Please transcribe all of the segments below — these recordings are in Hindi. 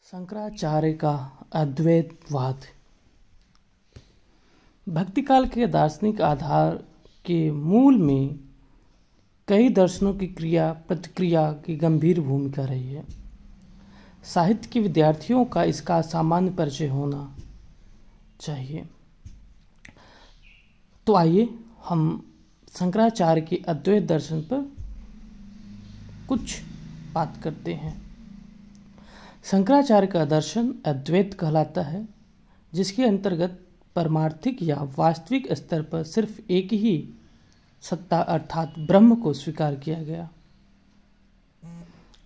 शंकराचार्य का अद्वैतवाद। भक्तिकाल के दार्शनिक आधार के मूल में कई दर्शनों की क्रिया प्रतिक्रिया की गंभीर भूमिका रही है। साहित्य के विद्यार्थियों का इसका सामान्य परिचय होना चाहिए। तो आइए हम शंकराचार्य के अद्वैत दर्शन पर कुछ बात करते हैं। शंकराचार्य का दर्शन अद्वैत कहलाता है, जिसके अंतर्गत परमार्थिक या वास्तविक स्तर पर सिर्फ एक ही सत्ता अर्थात ब्रह्म को स्वीकार किया गया।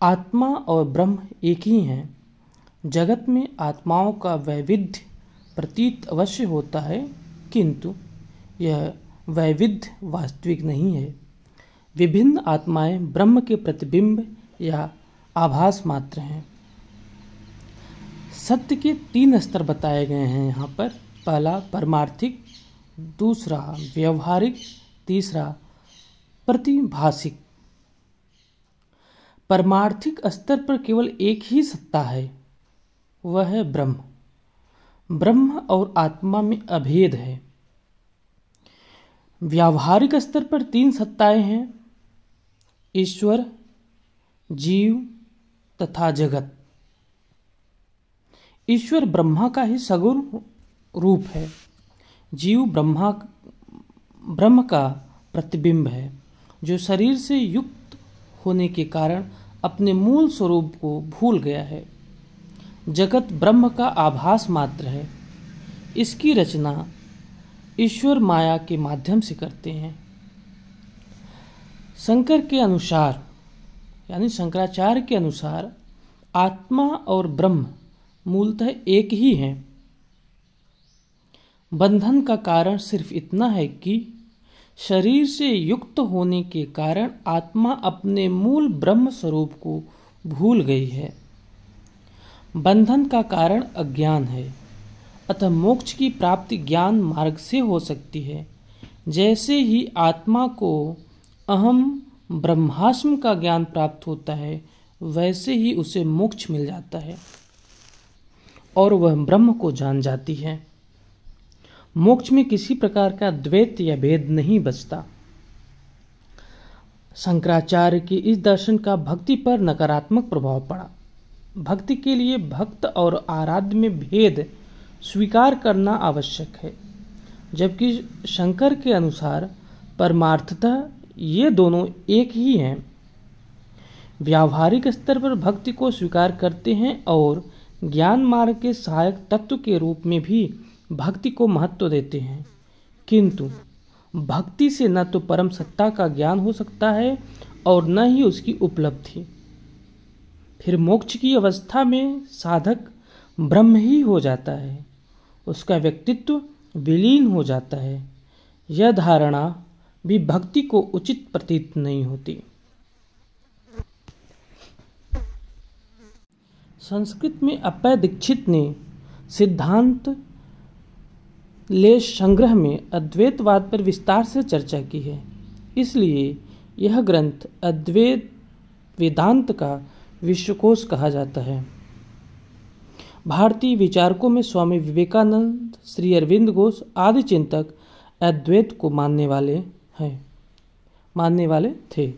आत्मा और ब्रह्म एक ही हैं। जगत में आत्माओं का वैविध्य प्रतीत अवश्य होता है, किंतु यह वैविध्य वास्तविक नहीं है। विभिन्न आत्माएं ब्रह्म के प्रतिबिंब या आभास मात्र हैं। सत्य के 3 स्तर बताए गए हैं यहाँ पर। पहला परमार्थिक, दूसरा व्यवहारिक, तीसरा प्रतिभासिक। परमार्थिक स्तर पर केवल एक ही सत्ता है, वह है ब्रह्म। ब्रह्म और आत्मा में अभेद है। व्यावहारिक स्तर पर 3 सत्ताएं हैं, ईश्वर, जीव तथा जगत। ईश्वर ब्रह्मा का ही सगुण रूप है। जीव ब्रह्म का प्रतिबिंब है, जो शरीर से युक्त होने के कारण अपने मूल स्वरूप को भूल गया है। जगत ब्रह्म का आभास मात्र है। इसकी रचना ईश्वर माया के माध्यम से करते हैं। शंकर के अनुसार यानी शंकराचार्य के अनुसार आत्मा और ब्रह्म मूलतः एक ही हैं। बंधन का कारण सिर्फ इतना है कि शरीर से युक्त होने के कारण आत्मा अपने मूल ब्रह्म स्वरूप को भूल गई है। बंधन का कारण अज्ञान है, अतः मोक्ष की प्राप्ति ज्ञान मार्ग से हो सकती है। जैसे ही आत्मा को अहम ब्रह्मास्म का ज्ञान प्राप्त होता है, वैसे ही उसे मोक्ष मिल जाता है और वह ब्रह्म को जान जाती है। मोक्ष में किसी प्रकार का द्वैत या भेद नहीं बचता। शंकराचार्य के इस दर्शन का भक्ति पर नकारात्मक प्रभाव पड़ा। भक्ति के लिए भक्त और आराध्य में भेद स्वीकार करना आवश्यक है, जबकि शंकर के अनुसार परमार्थतः ये दोनों एक ही हैं। व्यावहारिक स्तर पर भक्ति को स्वीकार करते हैं और ज्ञान मार्ग के सहायक तत्व के रूप में भी भक्ति को महत्व देते हैं, किंतु भक्ति से न तो परम सत्ता का ज्ञान हो सकता है और न ही उसकी उपलब्धि। फिर मोक्ष की अवस्था में साधक ब्रह्म ही हो जाता है, उसका व्यक्तित्व विलीन हो जाता है। यह धारणा भी भक्ति को उचित प्रतीत नहीं होती। संस्कृत में अप्पय दीक्षित ने सिद्धांत लेश संग्रह में अद्वैतवाद पर विस्तार से चर्चा की है। इसलिए यह ग्रंथ अद्वैत वेदांत का विश्वकोश कहा जाता है। भारतीय विचारकों में स्वामी विवेकानंद, श्री अरविंद घोष आदि चिंतक अद्वैत को मानने वाले थे।